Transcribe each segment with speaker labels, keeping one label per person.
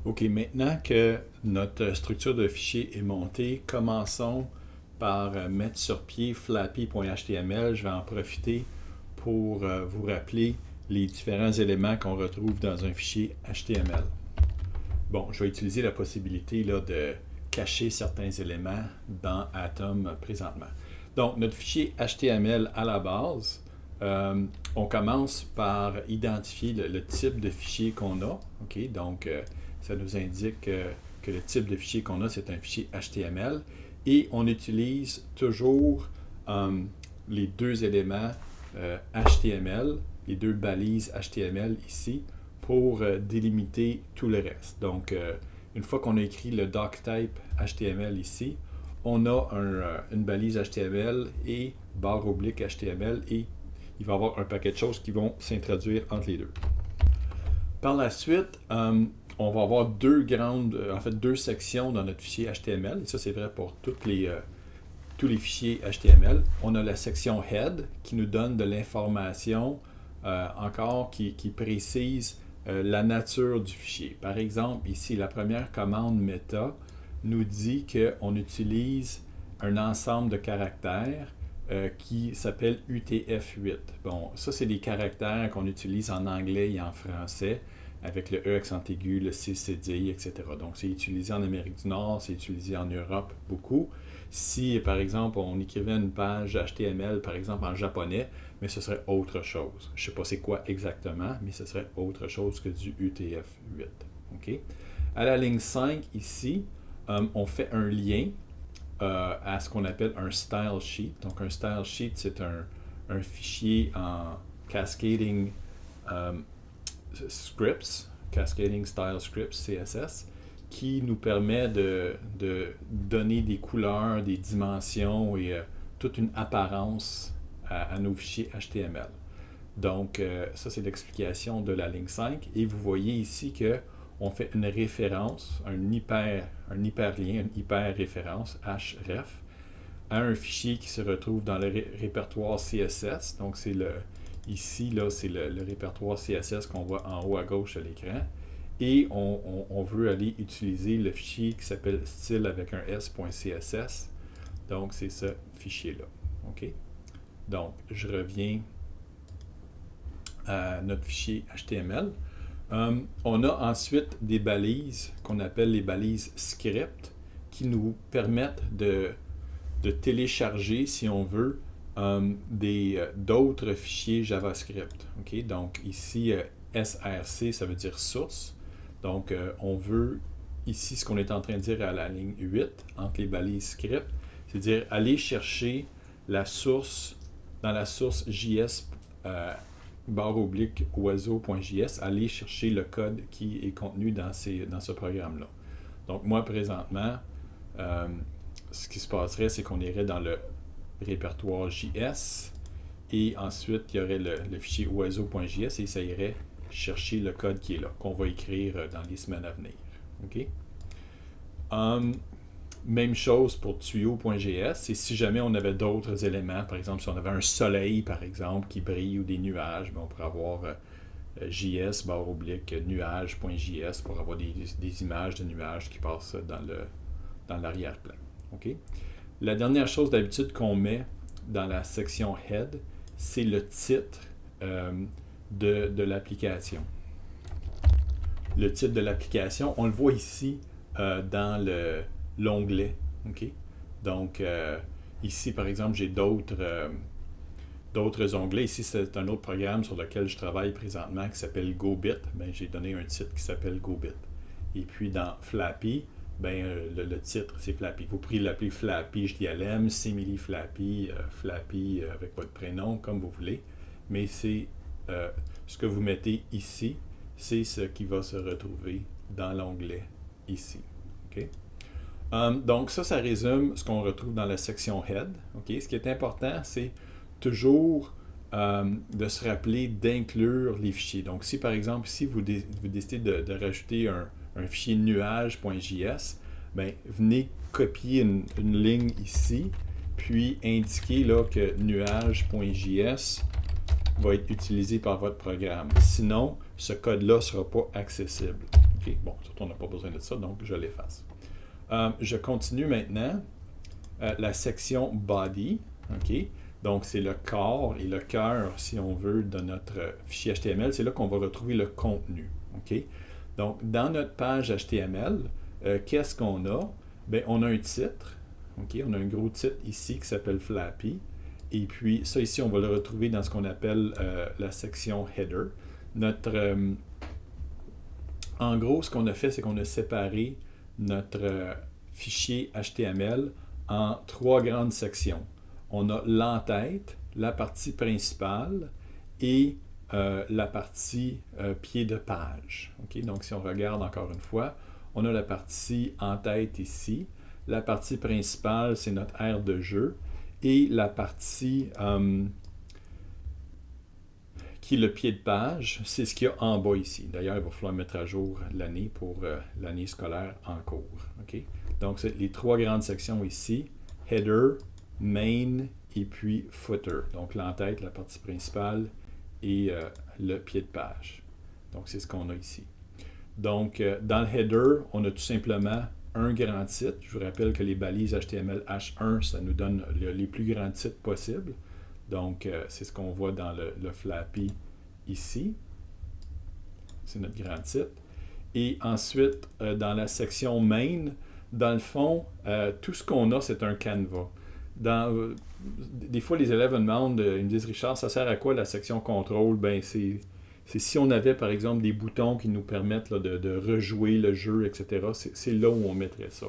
Speaker 1: OK, maintenant que notre structure de fichier est montée, commençons par mettre sur pied flappy.html. Je vais en profiter pour vous rappeler les différents éléments qu'on retrouve dans un fichier HTML. Bon, je vais utiliser la possibilité là, de cacher certains éléments dans Atom présentement. Donc, notre fichier HTML à la base, on commence par identifier le type de fichier qu'on a. OK, donc, ça nous indique que le type de fichier qu'on a, c'est un fichier HTML. Et on utilise toujours les deux éléments HTML, les deux balises HTML ici, pour délimiter tout le reste. Donc, une fois qu'on a écrit le doctype HTML ici, on a une balise HTML et barre oblique HTML et il va y avoir un paquet de choses qui vont s'introduire entre les deux. Par la suite, on va avoir deux sections dans notre fichier HTML. Et ça, c'est vrai pour tous les fichiers HTML. On a la section Head qui nous donne de l'information encore qui précise la nature du fichier. Par exemple, ici, la première commande meta nous dit qu'on utilise un ensemble de caractères qui s'appelle UTF-8. Bon, ça, c'est des caractères qu'on utilise en anglais et en français avec le E accent aigu, le CCD, etc. Donc, c'est utilisé en Amérique du Nord, c'est utilisé en Europe beaucoup. Si, par exemple, on écrivait une page HTML, par exemple, en japonais, mais ce serait autre chose. Je ne sais pas c'est quoi exactement, mais ce serait autre chose que du UTF-8. OK? À la ligne 5, ici, on fait un lien à ce qu'on appelle un style sheet. Donc, un style sheet, c'est un fichier en cascading scripts, cascading style scripts, CSS, qui nous permet de donner des couleurs, des dimensions et toute une apparence à nos fichiers HTML. Donc, ça, c'est l'explication de la ligne 5. Et vous voyez ici qu'on fait une référence, un hyperlien, une hyper-référence, href, à un fichier qui se retrouve dans le répertoire CSS. Donc, c'est ici, là, c'est le répertoire CSS qu'on voit en haut à gauche de l'écran. Et on veut aller utiliser le fichier qui s'appelle style avec un s.css. Donc, c'est ce fichier-là. OK? Donc, je reviens à notre fichier HTML. On a ensuite des balises qu'on appelle les balises script qui nous permettent de télécharger, si on veut, d'autres fichiers JavaScript. Okay? Donc, ici, SRC, ça veut dire source. Donc, on veut, ici, ce qu'on est en train de dire à la ligne 8, entre les balises script, c'est-à-dire aller chercher la source, dans la source JS barre oblique oiseau.js, aller chercher le code qui est contenu dans ce programme-là. Donc, moi, présentement, ce qui se passerait, c'est qu'on irait dans le répertoire JS et ensuite, il y aurait le fichier oiseau.js et ça irait chercher le code qui est là, qu'on va écrire dans les semaines à venir. OK? Même chose pour tuyau.js. Et si jamais on avait d'autres éléments, par exemple, si on avait un soleil, par exemple, qui brille ou des nuages, on pourrait avoir JS, barre oblique, nuage.js pour avoir des images de nuages qui passent dans l'arrière-plan. OK? La dernière chose d'habitude qu'on met dans la section Head, c'est le titre de l'application. Le titre de l'application, on le voit ici dans l'onglet. Okay? Donc, ici, par exemple, j'ai d'autres onglets. Ici, c'est un autre programme sur lequel je travaille présentement qui s'appelle GoBit. Ben, j'ai donné un titre qui s'appelle GoBit. Et puis, dans Flappy, ben, le titre, c'est Flappy. Vous pourriez l'appeler Flappy HTML, Simili Flappy, Flappy avec votre prénom, comme vous voulez. Mais c'est ce que vous mettez ici, c'est ce qui va se retrouver dans l'onglet ici. Okay? Donc, ça résume ce qu'on retrouve dans la section Head. Okay? Ce qui est important, c'est toujours de se rappeler d'inclure les fichiers. Donc, si par exemple, si vous décidez de rajouter un fichier nuage.js, ben, venez copier une ligne ici, puis indiquer là, que nuage.js va être utilisé par votre programme. Sinon, ce code-là ne sera pas accessible. OK? Bon, surtout on n'a pas besoin de ça, donc je l'efface. Je continue maintenant la section Body. OK? Donc, c'est le corps et le cœur, si on veut, de notre fichier HTML. C'est là qu'on va retrouver le contenu. OK? Donc, dans notre page HTML, qu'est-ce qu'on a? Bien, on a un titre. OK? On a un gros titre ici qui s'appelle Flappy. Et puis, ça ici, on va le retrouver dans ce qu'on appelle la section Header. En gros, ce qu'on a fait, c'est qu'on a séparé notre fichier HTML en 3 grandes sections. On a l'entête, la partie principale et la partie pied de page. Okay? Donc, si on regarde encore une fois, on a la partie en-tête ici. La partie principale, c'est notre aire de jeu. Et la partie qui est le pied de page, c'est ce qu'il y a en bas ici. D'ailleurs, il va falloir mettre à jour l'année pour l'année scolaire en cours. Okay? Donc, c'est les 3 grandes sections ici. Header, main et puis footer. Donc, l'entête, la partie principale et le pied de page. Donc, c'est ce qu'on a ici. Donc, dans le header, on a tout simplement un grand titre. Je vous rappelle que les balises HTML H1, ça nous donne les plus grands titres possibles. Donc, c'est ce qu'on voit dans le Flappy ici. C'est notre grand titre. Et ensuite, dans la section Main, dans le fond, tout ce qu'on a, c'est un canevas. Des fois, les élèves me demandent, ils me disent, Richard, ça sert à quoi la section contrôle? Ben, c'est si on avait, par exemple, des boutons qui nous permettent là, de rejouer le jeu, etc., c'est là où on mettrait ça.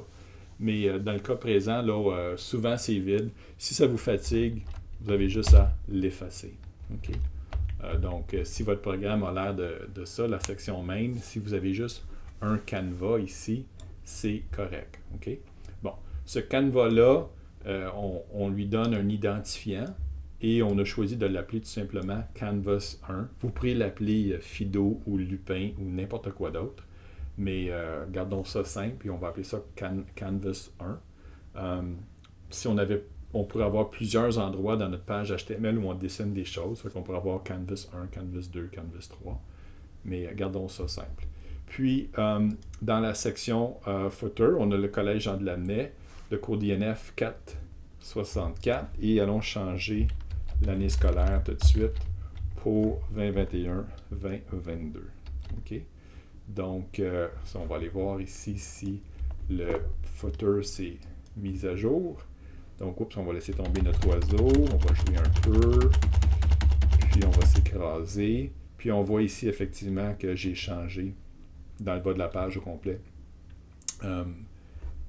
Speaker 1: Mais dans le cas présent, là, souvent, c'est vide. Si ça vous fatigue, vous avez juste à l'effacer. Okay? Donc, si votre programme a l'air de ça, la section main, si vous avez juste un canevas ici, c'est correct. Okay? Bon, ce canevas-là, on lui donne un identifiant et on a choisi de l'appeler tout simplement Canvas 1. Vous pourriez l'appeler Fido ou Lupin ou n'importe quoi d'autre, mais gardons ça simple et on va appeler ça Canvas 1. Si on pourrait avoir plusieurs endroits dans notre page HTML où on dessine des choses. Fait qu'on pourrait avoir Canvas 1, Canvas 2, Canvas 3. Mais gardons ça simple. Puis, dans la section Footer, on a le Collège Jean de Lamennais, le cours d'INF 464, et allons changer l'année scolaire tout de suite pour 2021-2022. OK? Donc, ça, on va aller voir ici si le Footer s'est mis à jour. Donc, oups, on va laisser tomber notre oiseau, on va jouer un peu, puis on va s'écraser. Puis on voit ici effectivement que j'ai changé dans le bas de la page au complet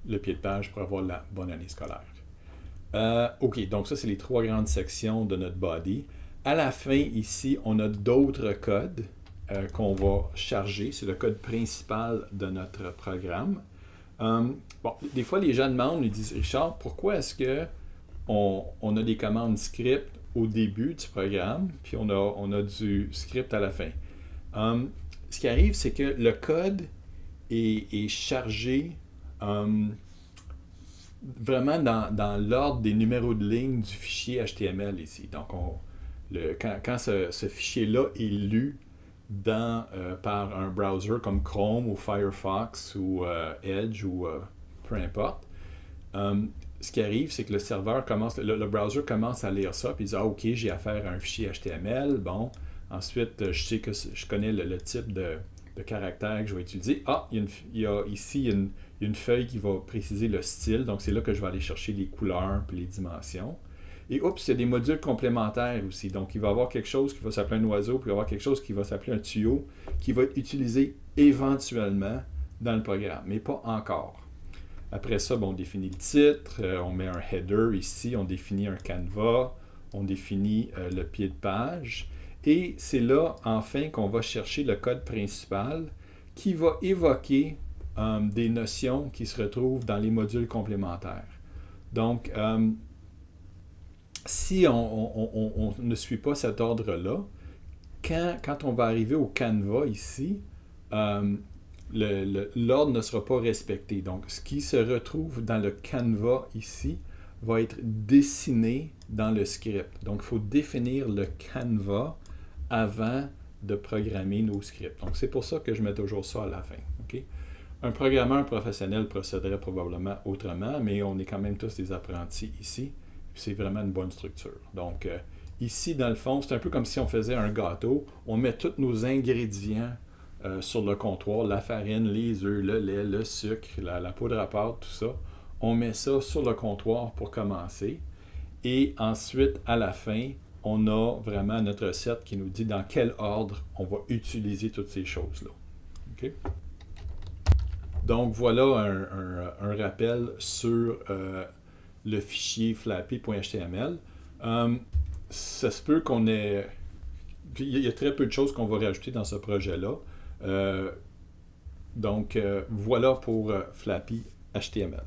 Speaker 1: le pied de page pour avoir la bonne année scolaire. OK, donc ça, c'est les 3 grandes sections de notre body. À la fin, ici, on a d'autres codes qu'on va charger. C'est le code principal de notre programme. Bon, des fois, les gens demandent, ils disent, Richard, pourquoi est-ce qu'on a des commandes script au début du programme, puis on a du script à la fin? Ce qui arrive, c'est que le code est chargé vraiment dans l'ordre des numéros de ligne du fichier HTML ici. Donc, quand ce fichier-là est lu par un browser comme Chrome ou Firefox ou Edge ou peu importe, ce qui arrive, c'est que le serveur le browser commence à lire ça, puis il dit « Ah, OK, j'ai affaire à un fichier HTML. » Bon, ensuite, je sais que je connais le type de caractère que je vais utiliser. Ah, il y a ici une feuille qui va préciser le style, donc c'est là que je vais aller chercher les couleurs et les dimensions. Et oups, il y a des modules complémentaires aussi. Donc, il va y avoir quelque chose qui va s'appeler un oiseau, puis il va y avoir quelque chose qui va s'appeler un tuyau, qui va être utilisé éventuellement dans le programme, mais pas encore. Après ça, bon, on définit le titre, on met un header ici, on définit un canevas, on définit le pied de page. Et c'est là, enfin, qu'on va chercher le code principal qui va évoquer des notions qui se retrouvent dans les modules complémentaires. Donc, si on ne suit pas cet ordre-là, quand on va arriver au canevas ici, l'ordre ne sera pas respecté. Donc, ce qui se retrouve dans le canevas ici va être dessiné dans le script. Donc, il faut définir le canevas avant de programmer nos scripts. Donc, c'est pour ça que je mets toujours ça à la fin. Okay? OK? Un programmeur professionnel procéderait probablement autrement, mais on est quand même tous des apprentis ici. C'est vraiment une bonne structure. Donc, ici, dans le fond, c'est un peu comme si on faisait un gâteau. On met tous nos ingrédients sur le comptoir, la farine, les œufs, le lait, le sucre, la poudre à pâte, tout ça. On met ça sur le comptoir pour commencer. Et ensuite, à la fin, on a vraiment notre recette qui nous dit dans quel ordre on va utiliser toutes ces choses-là. OK? Donc, voilà un rappel sur le fichier flappy.html. Ça se peut qu'on ait... Il y a très peu de choses qu'on va rajouter dans ce projet-là. Donc, voilà pour Flappy HTML.